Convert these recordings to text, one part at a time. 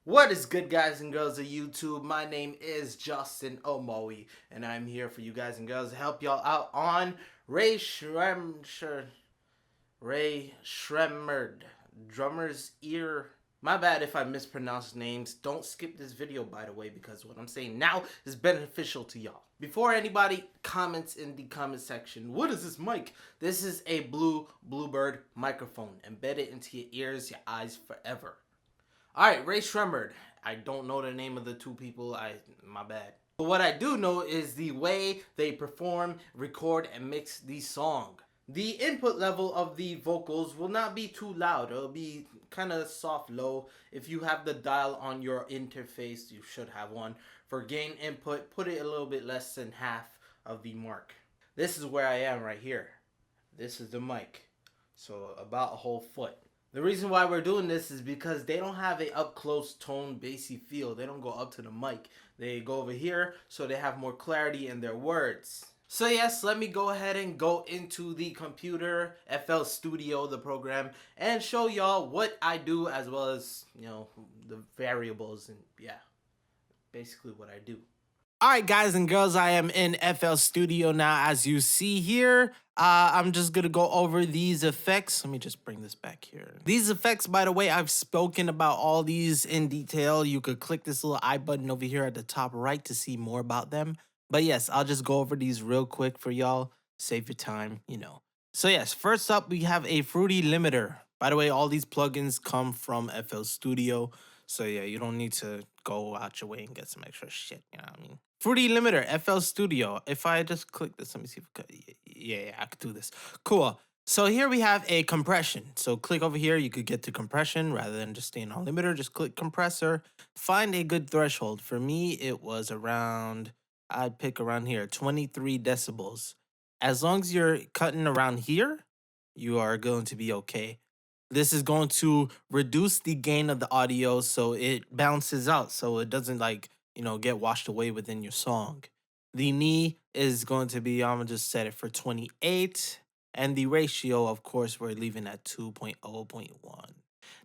What is good, guys and girls of YouTube? My name is Justin Omoi, and I'm here for you guys and girls to help y'all out on Rae Sremmurd, drummer's ear. My bad if I mispronounce names. Don't skip this video, by the way, because what I'm saying now is beneficial to y'all. Before anybody comments in the comment section, what is this mic? This is a Bluebird microphone embedded into your ears, your eyes forever. All right, Rae Sremmurd. I don't know the name of the two people. My bad. But what I do know is the way they perform, record, and mix the song. The input level of the vocals will not be too loud. It'll be kind of soft, low. If you have the dial on your interface, you should have one. For gain input, put it a little bit less than half of the mark. This is where I am right here. This is the mic. So about a whole foot. The reason why we're doing this is because they don't have a up close tone bassy feel. They don't go up to the mic. They go over here so they have more clarity in their words. So yes, let me go ahead and go into the computer, FL Studio, the program, and show y'all what I do as well as, the variables and yeah, basically what I do. All right, guys and girls, I am in FL Studio now. As you see here, I'm just going to go over these effects. Let me just bring this back here. These effects, by the way, I've spoken about all these in detail. You could click this little I button over here at the top right to see more about them. But yes, I'll just go over these real quick for y'all. Save your time. So yes, first up, we have a Fruity Limiter. By the way, all these plugins come from FL Studio. So yeah, you don't need to go out your way and get some extra shit. You know what I mean? Fruity Limiter, FL Studio. If I just click this, let me see if I could. Yeah, I could do this. Cool. So here we have a compression. So click over here. You could get to compression rather than just staying on limiter. Just click compressor. Find a good threshold. For me, it was around, I'd pick around here, 23 decibels. As long as you're cutting around here, you are going to be okay. This is going to reduce the gain of the audio so it balances out so it doesn't get washed away within your song. The knee is going to be, I'm going to just set it for 28. And the ratio, of course, we're leaving at 2.0.1.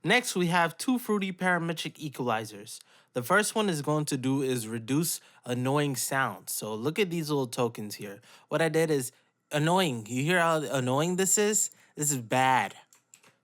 Next, we have two fruity parametric equalizers. The first one is going to do is reduce annoying sounds. So look at these little tokens here. What I did is annoying. You hear how annoying this is? This is bad.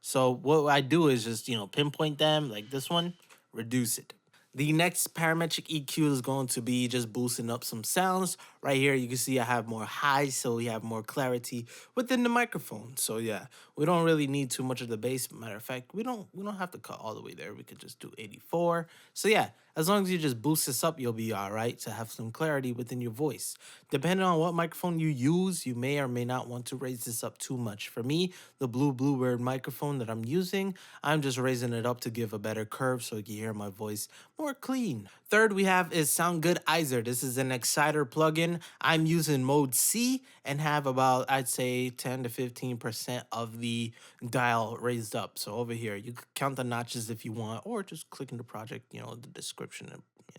So what I do is just, pinpoint them like this one, reduce it. The next parametric EQ is going to be just boosting up some sounds. Right here, you can see I have more highs, so we have more clarity within the microphone. So yeah, we don't really need too much of the bass. Matter of fact, we don't have to cut all the way there. We could just do 84. So yeah, as long as you just boost this up, you'll be all right to have some clarity within your voice. Depending on what microphone you use, you may or may not want to raise this up too much. For me, the Bluebird microphone that I'm using, I'm just raising it up to give a better curve so you can hear my voice more clean. Third we have is Sound Goodizer. This is an exciter plugin. I'm using mode C and have about, I'd say, 10 to 15% of the dial raised up. So over here, you can count the notches if you want, or just click in the project, the description.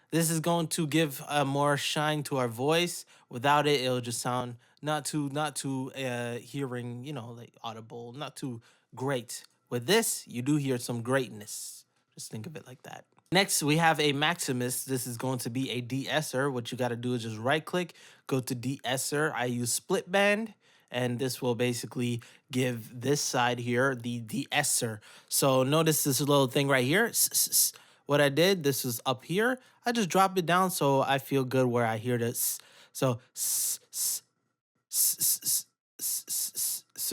This is going to give more shine to our voice. Without it, it'll just sound not too hearing, like audible, not too great. With this, you do hear some greatness. Just think of it like that. Next, we have a Maximus. This is going to be a de-esser. What you got to do is just right click, go to de-esser. I use split band, and this will basically give this side here the de-esser. So notice this little thing right here. What I did, this is up here. I just drop it down so I feel good where I hear this. So, so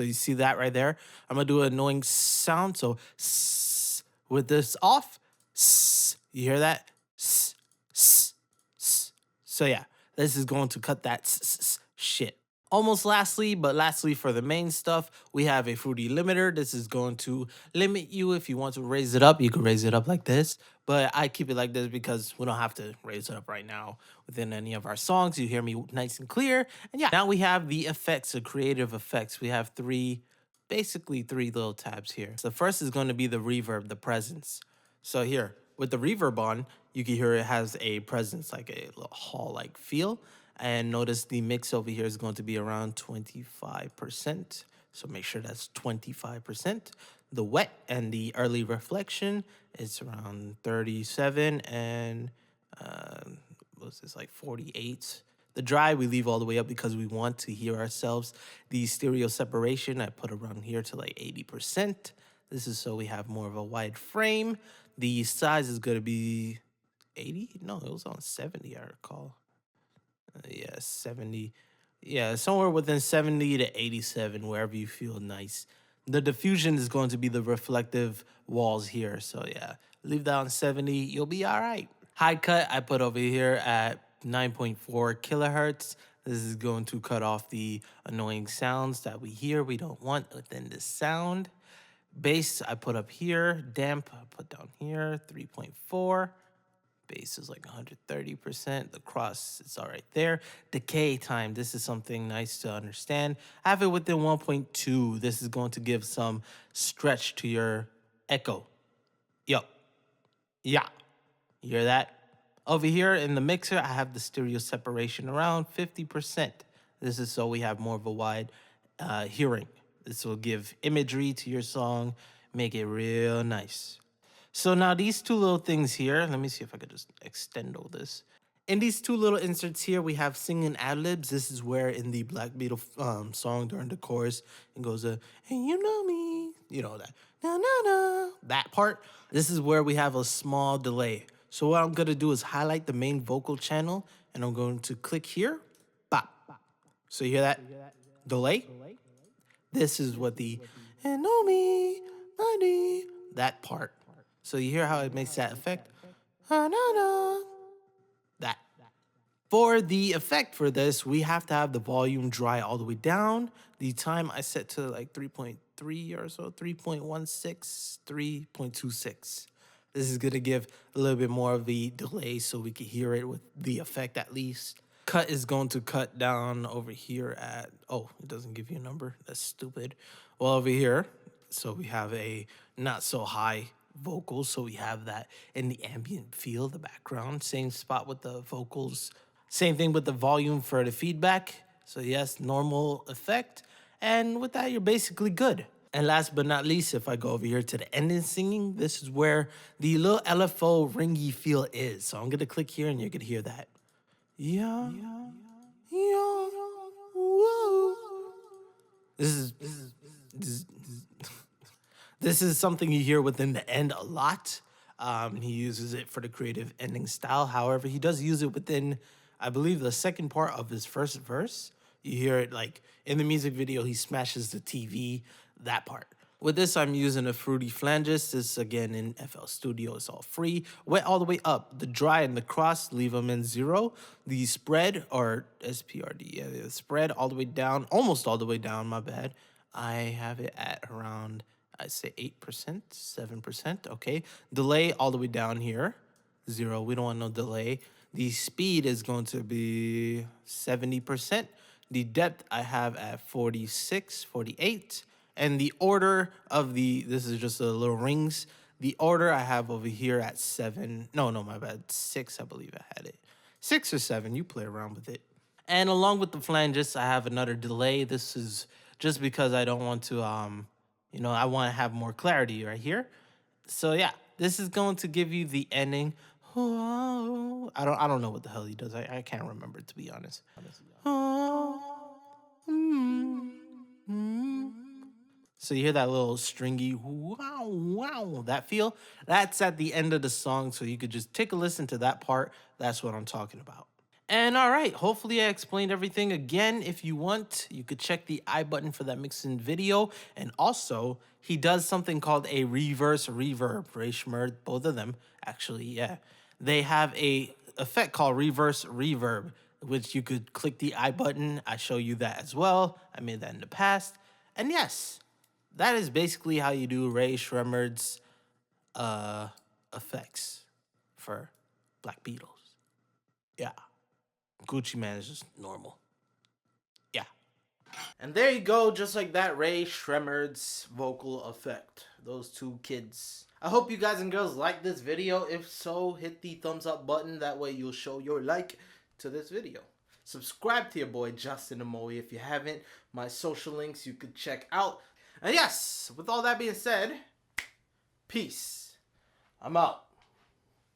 you see that right there? I'm going to do an annoying sound. So with this off, you hear that? So yeah, this is going to cut that shit. Almost lastly for the main stuff, we have a Fruity Limiter. This is going to limit you. If you want to raise it up, you can raise it up like this. But I keep it like this because we don't have to raise it up right now within any of our songs. You hear me nice and clear. And yeah, now we have the effects, the creative effects. We have basically three little tabs here. So the first is going to be the reverb, the presence. So here, with the reverb on, you can hear it has a presence, like a little hall-like feel. And notice the mix over here is going to be around 25%. So make sure that's 25%. the wet and the early reflection, it's around 37, and uh, what's this, like 48. The dry we leave all the way up because we want to hear ourselves. The stereo separation I put around here to like 80%. This is so we have more of a wide frame. The size is going to be 80. No, it was on 70, I recall. Yeah, 70. Yeah, somewhere within 70 to 87, wherever you feel nice. The diffusion is going to be the reflective walls here. So yeah, leave that on 70. You'll be all right. High cut, I put over here at 9.4 kilohertz. This is going to cut off the annoying sounds that we hear we don't want within the sound. Bass, I put up here. Damp, I put down here, 3.4. Bass is like 130%. The cross is all right there. Decay time, this is something nice to understand. I have it within 1.2. This is going to give some stretch to your echo. Yo, yeah, you hear that? Over here in the mixer, I have the stereo separation around 50%. This is so we have more of a wide hearing. This will give imagery to your song, make it real nice. So now these two little things here, let me see if I could just extend all this. In these two little inserts here, we have singing ad-libs. This is where in the Black Beatles song during the chorus, it goes, hey, you know me, you know that, na na na, that part. This is where we have a small delay. So what I'm gonna do is highlight the main vocal channel, and I'm going to click here, bop. So you hear that delay? This is what the, and know me, honey, that part. So you hear how it makes that effect? That. For the effect for this, we have to have the volume dry all the way down. The time I set to like 3.3 or so, 3.16, 3.26. This is gonna give a little bit more of the delay so we can hear it with the effect at least. Cut is going to cut down over here at, oh, it doesn't give you a number. That's stupid. Well, over here, so we have a not so high vocals, so we have that in the ambient feel, the background. Same spot with the vocals. Same thing with the volume for the feedback. So yes, normal effect. And with that, you're basically good. And last but not least, if I go over here to the ending singing, this is where the little LFO ringy feel is. So I'm gonna click here and you're gonna hear that. Yeah, yeah, whoa. This is something you hear within the end a lot. He uses it for the creative ending style. However, he does use it within, I believe, the second part of his first verse. You hear it like in the music video, he smashes the TV, that part. With this, I'm using a Fruity Flanges. This, again, in FL Studio, it's all free. Wet all the way up. The dry and the cross, leave them in 0. The spread, or SPRD, yeah, the spread all the way down, almost all the way down, my bad. I have it at around, I say 8%, 7%, okay. Delay all the way down here, 0. We don't want no delay. The speed is going to be 70%. The depth I have at 46, 48. And the order of the, this is just the little rings. The order I have over here at 7. No, my bad. 6, I believe I had it. 6 or 7, you play around with it. And along with the flanges, I have another delay. This is just because I don't want to, I want to have more clarity right here. So yeah, this is going to give you the ending. Oh, I don't know what the hell he does. I can't remember, to be honest. So you hear that little stringy wow, wow, that feel? That's at the end of the song, so you could just take a listen to that part. That's what I'm talking about. And all right, hopefully I explained everything. Again, if you want, you could check the I button for that mixing video. And also, he does something called a reverse reverb. Rae Sremmurd, both of them, actually, yeah. They have a effect called reverse reverb, which you could click the I button. I show you that as well. I made that in the past. And yes, that is basically how you do Rae Sremmurd's effects for Black Beatles. Yeah. Gucci Man is just normal. Yeah. And there you go, just like that, Rae Sremmurd's vocal effect. Those two kids. I hope you guys and girls like this video. If so, hit the thumbs up button. That way you'll show your like to this video. Subscribe to your boy Justin Omoi if you haven't. My social links you could check out. And yes, with all that being said, peace. I'm out.